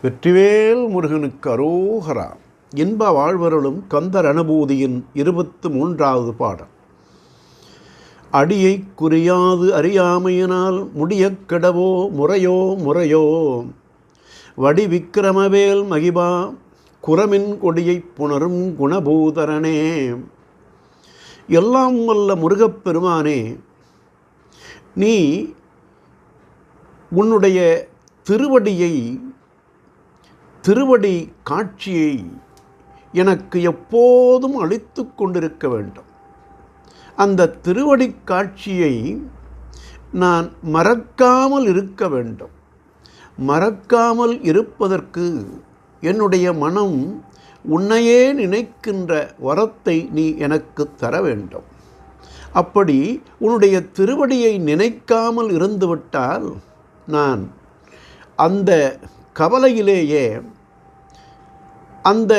வெற்றிவேல் முருகனுக்கு அரோகரா. இன்ப வாழ்வருளும் கந்தர் அனுபூதியின் 23வது பாடல். அடியை குறியாது அறியாமையினால் முடியக் கெடவோ முறையோ முறையோ வடி விக்கிரமவேல் மகிபா குரமின் கொடியைப் புணரும் குணபூதரனே. எல்லாம் வல்ல முருகப்பெருமானே, நீ உன்னுடைய திருவடி காட்சியை எனக்கு எப்போதும் அளித்து கொண்டிருக்க வேண்டும். அந்த திருவடி காட்சியை நான் மறக்காமல் இருக்க வேண்டும். மறக்காமல் இருப்பதற்கு என்னுடைய மனம் உன்னையே நினைக்கின்ற வரத்தை நீ எனக்கு தர வேண்டும். அப்படி உன்னுடைய திருவடியை நினைக்காமல் இருந்துவிட்டால் நான் அந்த கவலையிலேயே, அந்த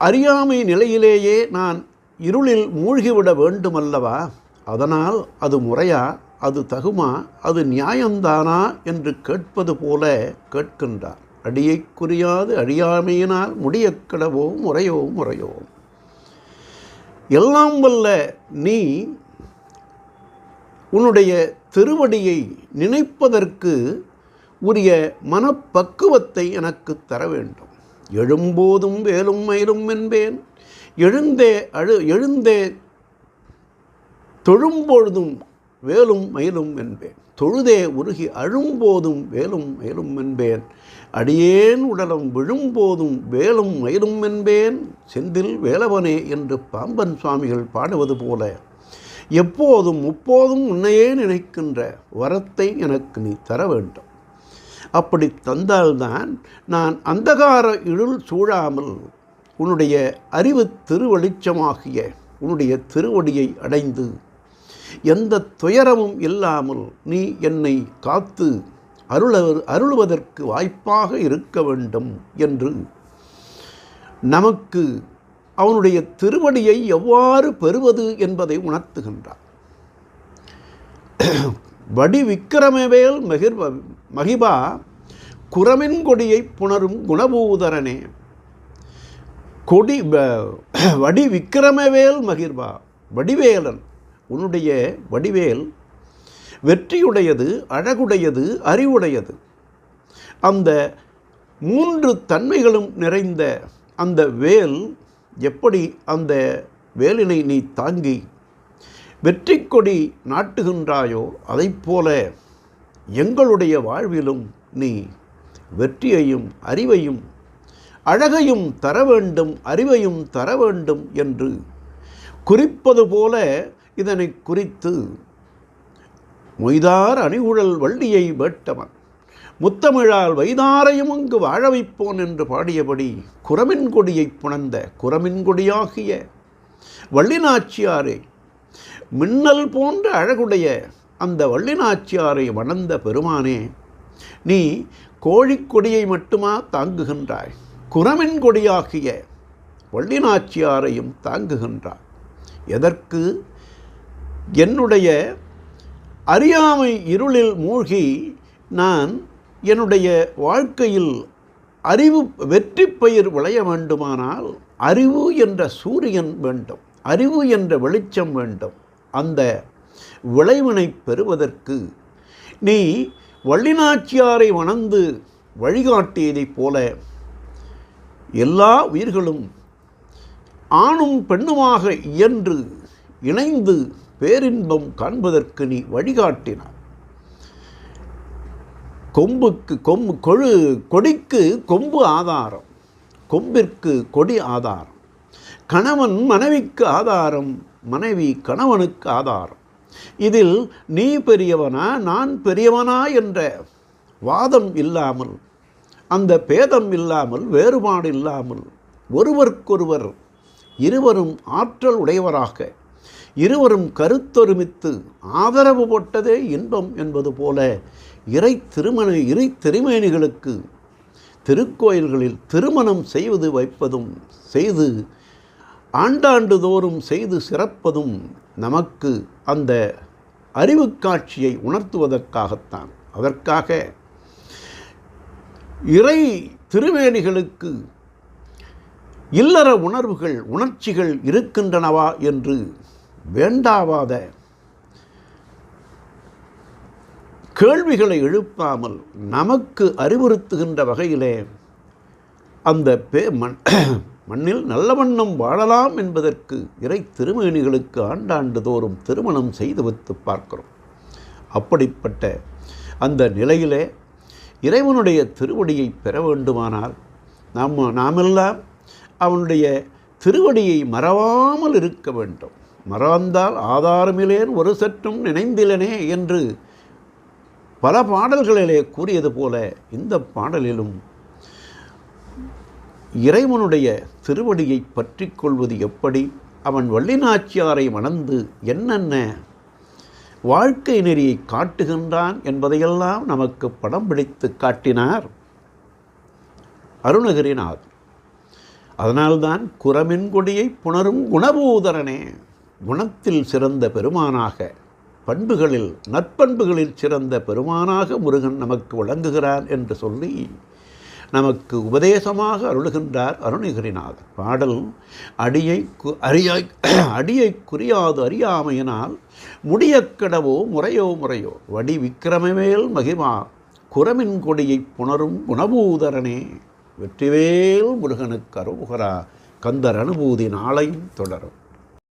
அறியாமை நிலையிலேயே நான் இருளில் மூழ்கிவிட வேண்டுமல்லவா? அதனால் அது முறையா, அது தகுமா, அது நியாயந்தானா என்று கேட்பது போல கேட்கின்றார். அடியை குறியாது அறியாமையினால் முடியக்கடவோ முறையோ முறையோ. எல்லாம் வல்ல நீ உன்னுடைய திருவடியை நினைப்பதற்கு உரிய மனப்பக்குவத்தை எனக்கு தர வேண்டும். எழும்போதும் வேலும் மயிலும் என்பேன், எழுந்தே தொழும்பொழுதும் வேலும் மயிலும் என்பேன், தொழுதே உருகி அழும்போதும் வேலும் மயிலும் என்பேன், அடியேன் உடலம் விழும்போதும் வேலும் மயிலும் என்பேன், செந்தில் வேலவனே என்று பாம்பன் சுவாமிகள் பாடுவது போல எப்போதும் முப்போதும் உன்னையே நினைக்கின்ற வரத்தை எனக்கு நீ தர வேண்டும். அப்படி தந்தால்தான் நான் அந்தகார இருள் சூழாமல் உன்னுடைய அறிவு திருவெளிச்சமாகிய உன்னுடைய திருவடியை அடைந்து எந்த துயரமும் இல்லாமல் நீ என்னை காத்து அருளுவதற்கு வாய்ப்பாக இருக்க வேண்டும் என்று நமக்கு அவனுடைய திருவடியை எவ்வாறு பெறுவது என்பதை உணர்த்துகின்றார். வடி விக்கிரமவேல் மகிபா குரமின் கொடியை புணரும் குணபூதரனே. வடி விக்கிரமவேல் மகிர்பா, வடிவேலன், உன்னுடைய வடிவேல் வெற்றியுடையது, அழகுடையது, அறிவுடையது. அந்த 3 தன்மைகளும் நிறைந்த அந்த வேல், எப்படி அந்த வேலினை நீ தாங்கி வெற்றி கொடி நாட்டுகின்றாயோ அதைப்போல எங்களுடைய வாழ்விலும் நீ வெற்றியையும் அறிவையும் அழகையும் தர வேண்டும், அறிவையும் தர வேண்டும் என்று குறிப்பது போல இதனை குறித்து மொய்தார் அணிகுழல் வள்ளியை வேட்டவன் முத்தமிழால் வைதாரையும் அங்கு வாழ வைப்போன் என்று பாடியபடி குரமின் கொடியை புணர்ந்த குரமின் கொடியாகிய வள்ளிநாச்சியாரே, மின்னல் போன்ற அழகுடைய அந்த வள்ளிநாச்சியாரை வணர்ந்த பெருமானே, நீ கோழிக்கொடியை மட்டுமா தாங்குகின்றாய்? குரமின் கொடியாகிய வள்ளிநாச்சியாரையும் தாங்குகின்றாய். எதற்கு? என்னுடைய அறியாமை இருளில் மூழ்கி நான் என்னுடைய வாழ்க்கையில் அறிவு வெற்றி பயிர் விளைய வேண்டுமானால் அறிவு என்ற சூரியன் வேண்டும், அறிவு என்ற வெளிச்சம் வேண்டும். அந்த விளைவினை பெறுவதற்கு நீ வள்ளிநாச்சியாரை வணந்து வழிகாட்டியதைப் போல எல்லா உயிர்களும் ஆணும் பெண்ணுமாக இயன்று இணைந்து பேரின்பம் காண்பதற்கு நீ வழிகாட்டினார். கொடிக்கு கொம்பு ஆதாரம், கொம்பிற்கு கொடி ஆதாரம். கணவன் மனைவிக்கு ஆதாரம், மனைவி கணவனுக்கு ஆதாரம். இதில் நீ பெரியவனா நான் பெரியவனா என்ற வாதம் இல்லாமல், அந்த பேதம் இல்லாமல், வேறுபாடு இல்லாமல் ஒருவருக்கொருவர் இருவரும் ஆற்றல் உடையவராக இருவரும் கருத்தொருமித்து ஆதரவு போட்டதே இன்பம் என்பது போல இறை திருமேனிகளுக்கு திருக்கோயில்களில் திருமணம் செய்வது வைப்பதும் செய்து ஆண்டாண்டு தோறும் செய்து சிறப்பதும் நமக்கு அந்த அறிவு காட்சியை உணர்த்துவதற்காகத்தான். அதற்காக இறை திருவேணிகளுக்கு இல்லற உணர்வுகள் உணர்ச்சிகள் இருக்கின்றனவா என்று வேண்டாவாத கேள்விகளை எழுப்பாமல் நமக்கு அறிவுறுத்துகின்ற வகையிலே அந்த மண்ணில் நல்ல வண்ணம் வாழலாம் என்பதற்கு இறை திருமேனிகளுக்கு ஆண்டாண்டு தோறும் திருமணம் செய்து வைத்து பார்க்கிறோம். அப்படிப்பட்ட அந்த நிலையிலே இறைவனுடைய திருவடியை பெற வேண்டுமானால் நாமெல்லாம் அவனுடைய திருவடியை மறவாமல் இருக்க வேண்டும். மறந்தால் ஆதாரமிலேன் ஒரு சற்றும் நினைந்திலனே என்று பல பாடல்களிலே கூறியது போல இந்த பாடலிலும் இறைவனுடைய திருவடியை பற்றி கொள்வது எப்படி, அவன் வள்ளிநாச்சியாரை மணந்து என்னென்ன வாழ்க்கை நெறியை காட்டுகின்றான் என்பதையெல்லாம் நமக்கு படம் பிடித்து காட்டினார் அருணகிரிநாதர். அதனால்தான் குரமின் கொடியை புணரும் குணபூதரனே, குணத்தில் சிறந்த பெருமானாக, பண்புகளில் நற்பண்புகளில் சிறந்த பெருமானாக முருகன் நமக்கு விளங்குகிறான் என்று சொல்லி நமக்கு உபதேசமாக அருளுகின்றார் அருணகிரிநாதர். பாடல் அடியை குறியாது அறியாமையினால் முடியக்கடவோ முறையோ முறையோ வடி விக்கிரமமேல் மகிமா குரமின் கொடியை புணரும் குணபூதரனே. வெற்றிவேல் முருகனுக்கு அரோகரா. கந்தர் அனுபூதி நாளையும் தொடரும்.